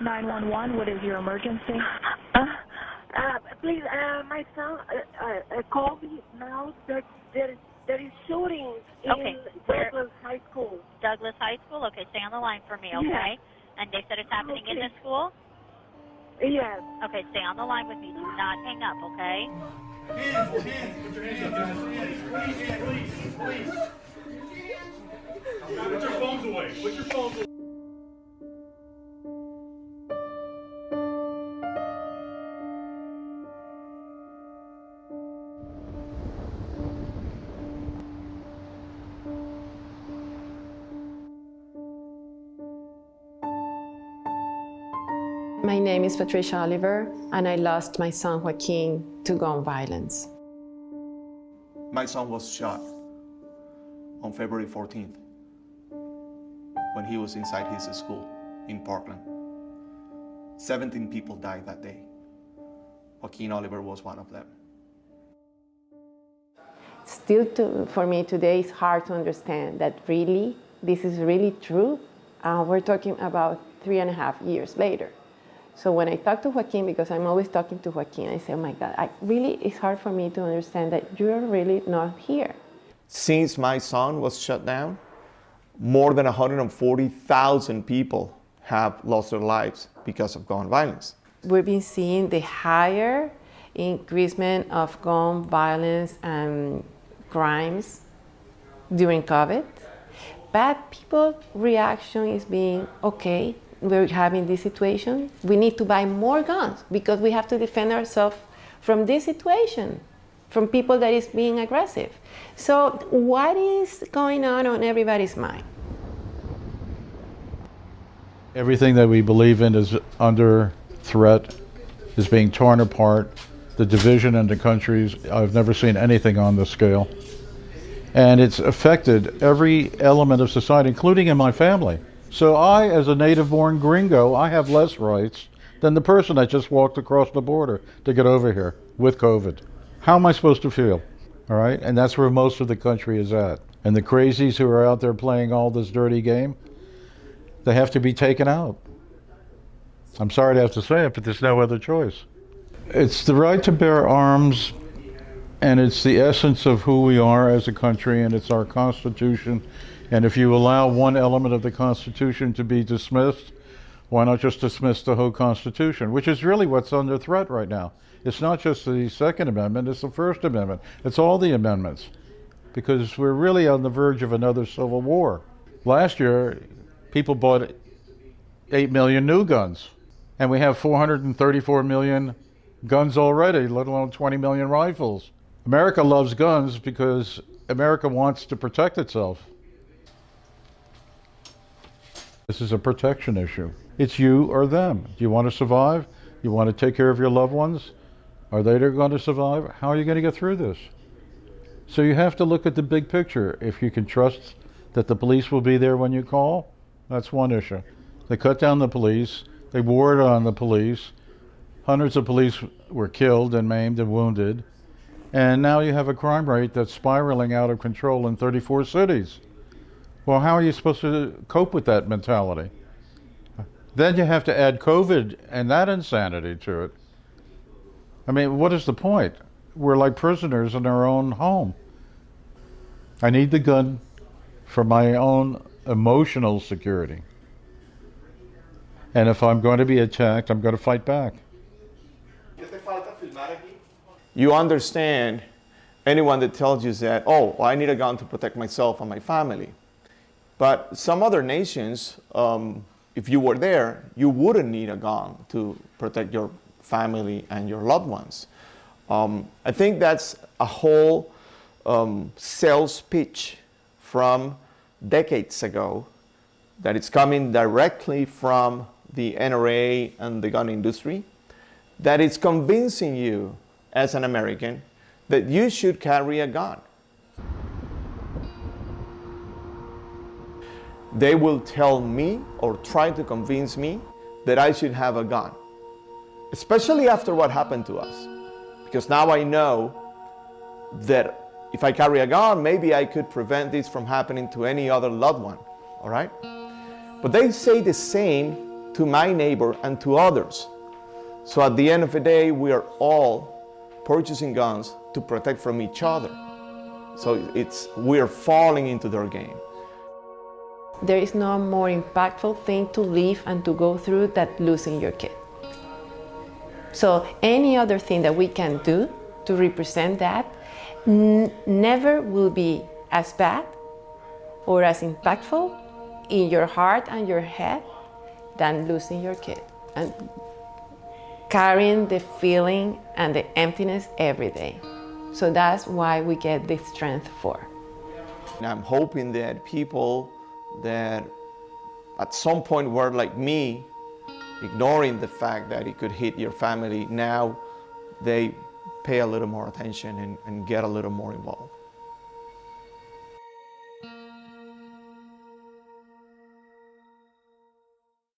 911, what is your emergency? Please, my son called me now that there is shooting in Douglas High School. Douglas High School? Okay, stay on the line for me, okay? Yes. And they said it's happening in the school? Yes. Okay, stay on the line with me. Do not hang up, okay? Hands, put your hands up, guys. Please. Put your phones away. Put your phones away. My name is Patricia Oliver, and I lost my son Joaquin to gun violence. My son was shot on February 14th when he was inside his school in Parkland. 17 people died that day. Joaquin Oliver was one of them. Still, for me today, it's hard to understand that really, this is really true. We're talking about 3.5 years later. So when I talk to Joaquin, because I'm always talking to Joaquin, I say, oh my God, it's hard for me to understand that you're really not here. Since my son was shut down, more than 140,000 people have lost their lives because of gun violence. We've been seeing the higher increasement of gun violence and crimes during COVID, but people's reaction is being, okay, we're having this situation, we need to buy more guns because we have to defend ourselves from this situation, from people that is being aggressive. So what is going on everybody's mind? Everything that we believe in is under threat, is being torn apart. The division in the countries, I've never seen anything on this scale. And it's affected every element of society, including in my family. So I, as a native-born gringo, I have less rights than the person that just walked across the border to get over here with COVID. How am I supposed to feel? All right? And that's where most of the country is at. And the crazies who are out there playing all this dirty game, they have to be taken out. I'm sorry to have to say it, but there's no other choice. It's the right to bear arms, and it's the essence of who we are as a country, and it's our Constitution. And if you allow one element of the Constitution to be dismissed, why not just dismiss the whole Constitution, which is really what's under threat right now. It's not just the Second Amendment, it's the First Amendment. It's all the amendments, because we're really on the verge of another civil war. Last year, people bought 8 million new guns, and we have 434 million guns already, let alone 20 million rifles. America loves guns because America wants to protect itself. This is a protection issue. It's you or them. Do you want to survive? You want to take care of your loved ones? Are they going to survive? How are you going to get through this? So you have to look at the big picture. If you can trust that the police will be there when you call, that's one issue. They cut down the police. They warred on the police. Hundreds of police were killed and maimed and wounded. And now you have a crime rate that's spiraling out of control in 34 cities. Well, how are you supposed to cope with that mentality? Then you have to add COVID and that insanity to it. I mean, what is the point? We're like prisoners in our own home. I need the gun for my own emotional security. And if I'm going to be attacked, I'm going to fight back. You understand anyone that tells you that, oh, I need a gun to protect myself and my family. But some other nations, if you were there, you wouldn't need a gun to protect your family and your loved ones. I think that's a whole sales pitch from decades ago that it's coming directly from the NRA and the gun industry, that it's convincing you as an American that you should carry a gun. They will tell me or try to convince me that I should have a gun, especially after what happened to us. Because now I know that if I carry a gun, maybe I could prevent this from happening to any other loved one, all right? But they say the same to my neighbor and to others. So at the end of the day, we are all purchasing guns to protect from each other. So we're falling into their game. There is no more impactful thing to live and to go through than losing your kid. So any other thing that we can do to represent that never will be as bad or as impactful in your heart and your head than losing your kid and carrying the feeling and the emptiness every day. So that's why we get this strength for. And I'm hoping that people that at some point were like me, ignoring the fact that it could hit your family, now they pay a little more attention and get a little more involved.